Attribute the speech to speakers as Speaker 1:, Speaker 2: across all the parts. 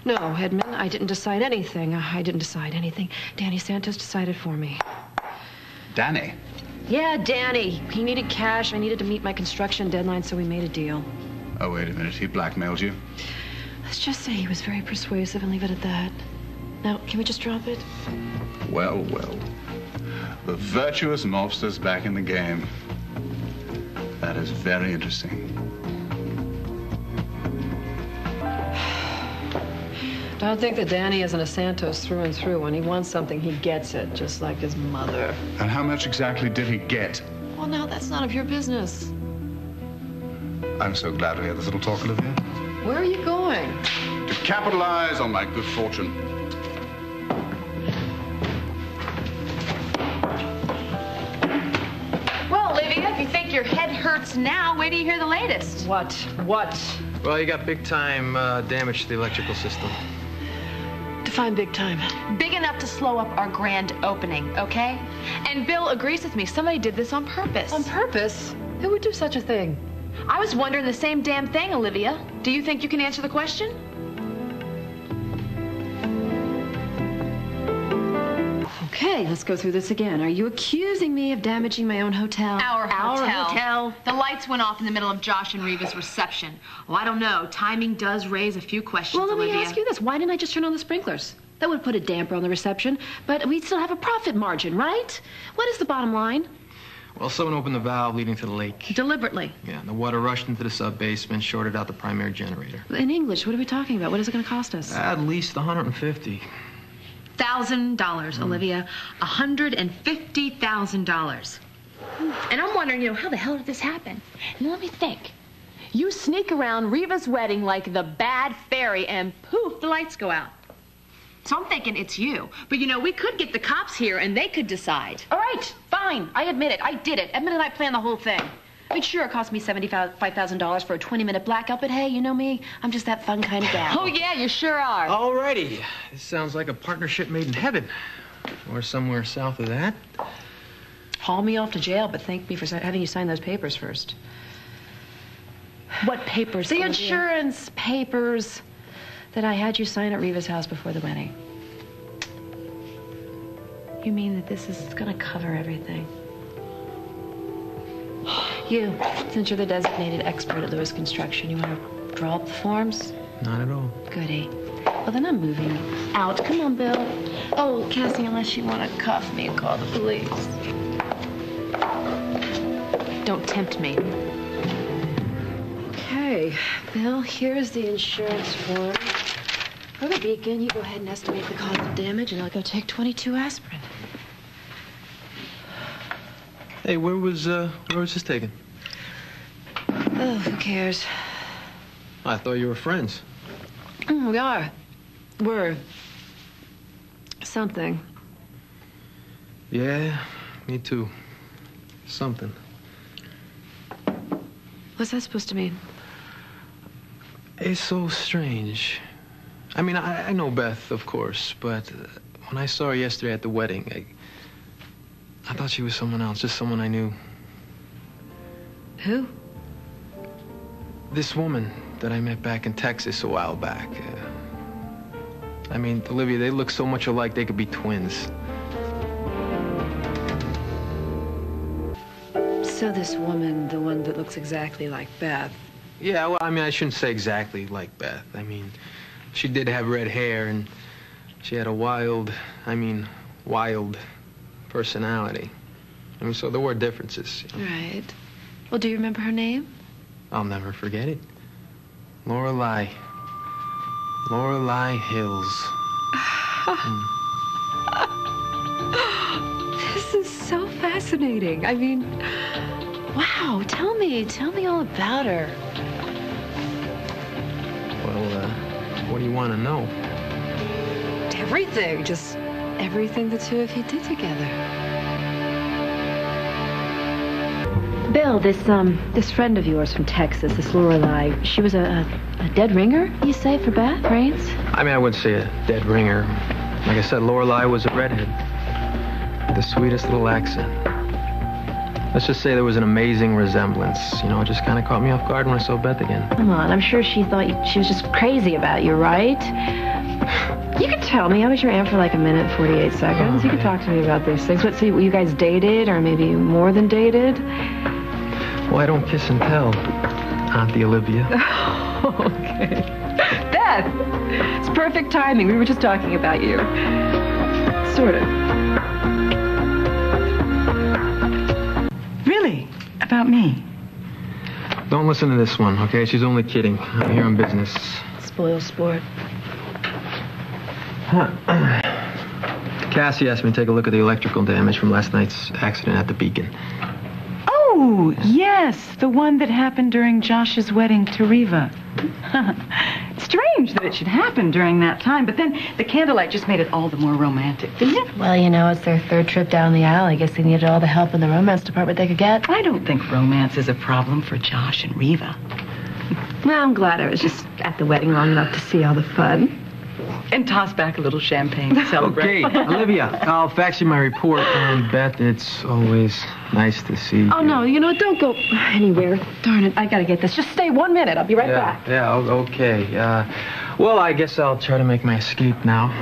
Speaker 1: No, Edmund, I didn't decide anything. I didn't decide anything. Danny Santos decided for me.
Speaker 2: Danny?
Speaker 1: Yeah, Danny. He needed cash. I needed to meet my construction deadline, so we made a deal.
Speaker 2: Oh, wait a minute. He blackmailed you?
Speaker 1: Let's just say he was very persuasive and leave it at that. Now, can we just drop it?
Speaker 2: Well, well. The virtuous mobster's back in the game. That is very interesting.
Speaker 1: Don't think that Danny isn't a Santos through and through. When he wants something, he gets it, just like his mother.
Speaker 2: And how much exactly did he get?
Speaker 1: Well, now, that's none of your business.
Speaker 2: I'm so glad to hear this little talk, Olivia.
Speaker 1: Where are you going?
Speaker 2: To capitalize on my good fortune.
Speaker 3: Well, Olivia, if you think your head hurts now, wait till you hear the latest.
Speaker 1: What?
Speaker 4: Well, you got big-time damage to the electrical system.
Speaker 1: Define big time.
Speaker 3: Big enough to slow up our grand opening, okay? And Bill agrees with me. Somebody did this on purpose.
Speaker 1: On purpose? Who would do such a thing?
Speaker 3: I was wondering the same damn thing, Olivia. Do you think you can answer the question?
Speaker 1: Okay, let's go through this again. Are you accusing me of damaging my own hotel?
Speaker 3: Our hotel.
Speaker 1: hotel.
Speaker 3: The lights went off in the middle of Josh and Reva's reception. Oh, I don't know. Timing does raise a few questions,
Speaker 1: Well, let
Speaker 3: Olivia.
Speaker 1: me ask you this. Why didn't I just turn on the sprinklers? That would put a damper on the reception, but we'd still have a profit margin, right? What is the bottom line?
Speaker 4: Well, someone opened the valve leading to the lake.
Speaker 1: Deliberately.
Speaker 4: Yeah, and the water rushed into the sub-basement, shorted out the primary generator.
Speaker 1: In English, what are we talking about? What is it going to cost us?
Speaker 4: At least $150.
Speaker 3: $1,000, Olivia. $150,000. And I'm wondering, how the hell did this happen? And let me think. You sneak around Reva's wedding like the bad fairy, and poof, the lights go out. So I'm thinking it's you. But, we could get the cops here, and they could decide.
Speaker 1: All right, fine. I admit it. I did it. Edmund and I planned the whole thing. I mean, sure, it cost me $75,000 for a 20-minute blackout, but hey, you know me. I'm just that fun kind of gal.
Speaker 3: Oh, yeah, you sure are.
Speaker 4: Alrighty. This sounds like a partnership made in heaven. Or somewhere south of that.
Speaker 1: Haul me off to jail, but thank me for having you sign those papers first. What papers? The insurance papers that I had you sign at Reva's house before the wedding. You mean that this is going to cover everything? You, since you're the designated expert at Lewis Construction, you want to draw up the forms?
Speaker 4: Not at all.
Speaker 1: Goody. Well, then I'm moving out. Come on, Bill. Oh, Cassie, unless you want to cuff me and call the police.
Speaker 3: Don't tempt me.
Speaker 1: Okay, Bill, here's the insurance form. For the beacon, you go ahead and estimate the cause of damage, and I'll go take 22 aspirin.
Speaker 4: Hey, where was this taken?
Speaker 1: Oh, who cares?
Speaker 4: I thought you were friends.
Speaker 1: We are. We're something.
Speaker 4: Yeah, me too. Something.
Speaker 1: What's that supposed to mean?
Speaker 4: It's so strange. I mean, I know Beth, of course, but when I saw her yesterday at the wedding, I thought she was someone else, just someone I knew.
Speaker 1: Who?
Speaker 4: This woman that I met back in Texas a while back. I mean, Olivia, they look so much alike they could be twins.
Speaker 1: So this woman, the one that looks exactly like Beth.
Speaker 4: Yeah, well, I mean, I shouldn't say exactly like Beth. I mean, she did have red hair, and she had a wild personality. I mean, so there were differences.
Speaker 1: Right. Well, do you remember her name?
Speaker 4: I'll never forget it. Lorelei. Lorelei Hills.
Speaker 1: This is so fascinating. I mean, wow, tell me all about her.
Speaker 4: Well, what do you want to know?
Speaker 1: Everything, just everything the two of you did together. Bill, this friend of yours from Texas, this Lorelei, she was a dead ringer, you say, for Beth, Rains?
Speaker 4: I mean, I wouldn't say a dead ringer. Like I said, Lorelei was a redhead. The sweetest little accent. Let's just say there was an amazing resemblance. It just kind of caught me off guard when I saw Beth again.
Speaker 1: Come on, I'm sure she thought she was just crazy about you, right? You could tell me. I was your aunt for like a minute, 48 seconds. You could talk to me about these things. What, so you guys dated, or maybe more than dated?
Speaker 4: Well, I don't kiss and tell, Auntie Olivia.
Speaker 1: Okay. Beth! It's perfect timing. We were just talking about you. Sort of.
Speaker 5: Really? About me?
Speaker 4: Don't listen to this one, okay? She's only kidding. I'm here on business.
Speaker 1: Spoil sport.
Speaker 4: Cassie asked me to take a look at the electrical damage from last night's accident at the Beacon.
Speaker 5: Oh, yes, the one that happened during Josh's wedding to Riva. Strange that it should happen during that time, but then the candlelight just made it all the more romantic, didn't it?
Speaker 1: Well, you know, it's their third trip down the aisle. I guess they needed all the help in the romance department they could get.
Speaker 5: I don't think romance is a problem for Josh and Riva.
Speaker 1: Well, I'm glad I was just at the wedding long enough to see all the fun.
Speaker 5: And toss back a little champagne to celebrate.
Speaker 4: Okay, Olivia, I'll fax you my report. And Beth, it's always nice to see you.
Speaker 1: Oh, no, you know what? Don't go anywhere. Darn it, I gotta get this. Just stay 1 minute. I'll be right back.
Speaker 4: Yeah, okay. Well, I guess I'll try to make my escape now.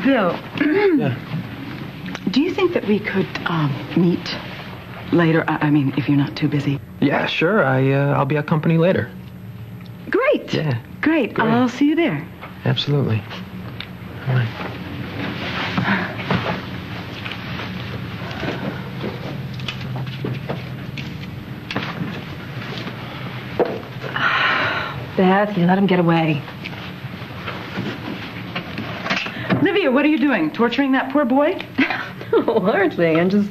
Speaker 5: Bill.
Speaker 4: Yeah.
Speaker 5: Do you think that we could meet later? I mean, if you're not too busy.
Speaker 4: Yeah, sure. I'll be at company later.
Speaker 5: Great.
Speaker 4: Yeah.
Speaker 5: Great. I'll see you there.
Speaker 4: Absolutely. All right.
Speaker 1: Beth, you let him get away.
Speaker 5: Olivia, what are you doing? Torturing that poor boy?
Speaker 1: No, hardly. I'm just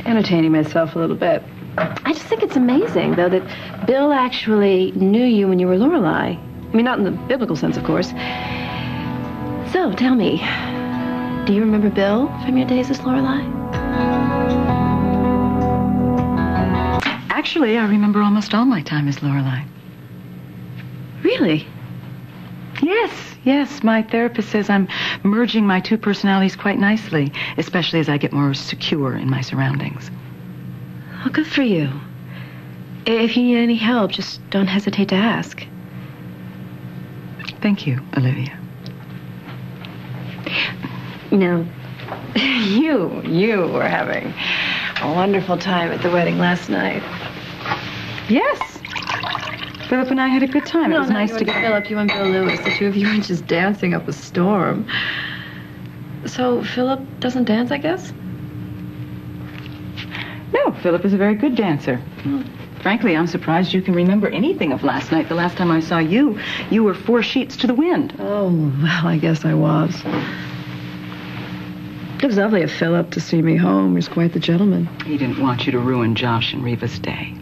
Speaker 1: entertaining myself a little bit. I just think it's amazing, though, that Bill actually knew you when you were Lorelei. I mean, not in the biblical sense, of course. So, tell me, do you remember Bill from your days as Lorelei?
Speaker 5: Actually, I remember almost all my time as Lorelei.
Speaker 1: Really?
Speaker 5: Yes. My therapist says I'm merging my two personalities quite nicely, especially as I get more secure in my surroundings.
Speaker 1: Well, good for you. If you need any help, just don't hesitate to ask.
Speaker 5: Thank you, Olivia.
Speaker 1: Now, you were having a wonderful time at the wedding last night.
Speaker 5: Yes. Phillip and I had a good time. It was nice to get...
Speaker 1: Phillip, you and Bill Lewis, the two of you were just dancing up a storm. So, Phillip doesn't dance, I guess?
Speaker 5: No, Phillip is a very good dancer. Frankly, I'm surprised you can remember anything of last night. The last time I saw you, you were 4 sheets to the wind.
Speaker 1: Oh, well, I guess I was. It was lovely of Phillip to see me home. He was quite the gentleman.
Speaker 5: He didn't want you to ruin Josh and Riva's day.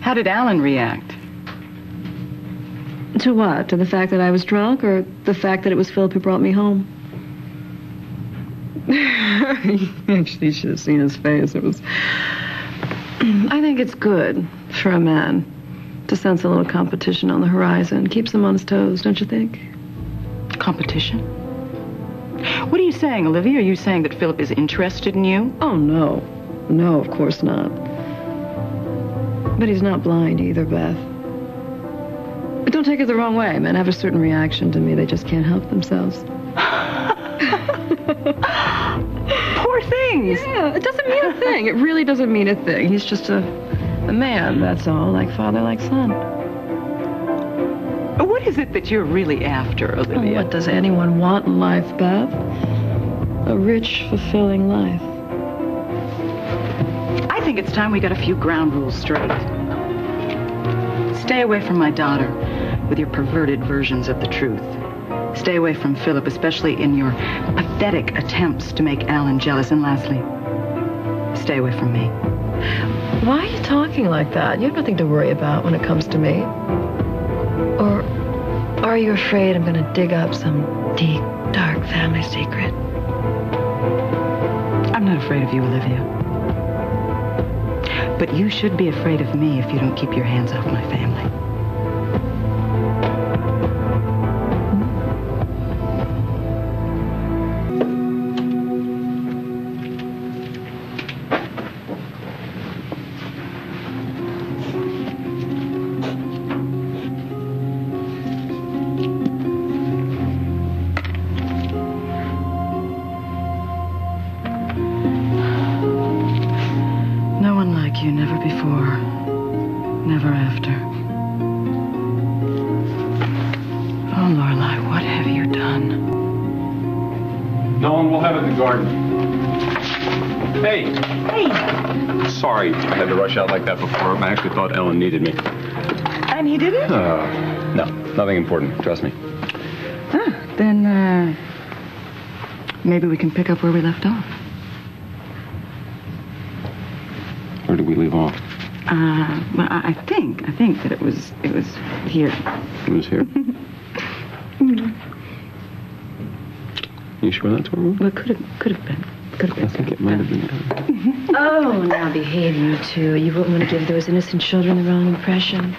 Speaker 5: How did Alan react?
Speaker 1: To what? To the fact that I was drunk, or the fact that it was Phillip who brought me home? Actually, you should have seen his face. It was... I think it's good for a man to sense a little competition on the horizon. Keeps him on his toes, don't you think?
Speaker 5: Competition? What are you saying, Olivia? Are you saying that Phillip is interested in you?
Speaker 1: Oh, no. No, of course not. But he's not blind either, Beth. But don't take it the wrong way. Men have a certain reaction to me. They just can't help themselves.
Speaker 5: Poor things.
Speaker 1: Yeah, it doesn't mean a thing. It really doesn't mean a thing. He's just a man, that's all. Like father, like son.
Speaker 5: What is it that you're really after, Olivia?
Speaker 1: What does anyone want in life, Beth? A rich, fulfilling life.
Speaker 5: I think it's time we got a few ground rules straight. Stay away from my daughter with your perverted versions of the truth. Stay away from Phillip, especially in your pathetic attempts to make Alan jealous. And lastly, stay away from me.
Speaker 1: Why are you talking like that? You have nothing to worry about when it comes to me. Or are you afraid I'm going to dig up some deep, dark family secret?
Speaker 5: I'm not afraid of you, Olivia. But you should be afraid of me if you don't keep your hands off my family.
Speaker 6: have it in the garden. Hey.
Speaker 7: Hey.
Speaker 6: Sorry I had to rush out like that before. I actually thought Ellen needed me.
Speaker 7: And he didn't?
Speaker 6: No, nothing important. Trust me.
Speaker 5: Then, maybe we can pick up where we left off.
Speaker 6: Where did we leave off?
Speaker 5: Well, I think that it was here.
Speaker 6: It was here? You sure that's where we were?
Speaker 5: Well, could have been.
Speaker 6: I think it might have been.
Speaker 1: Oh, now behave, you two. You wouldn't want to give those innocent children the wrong impression.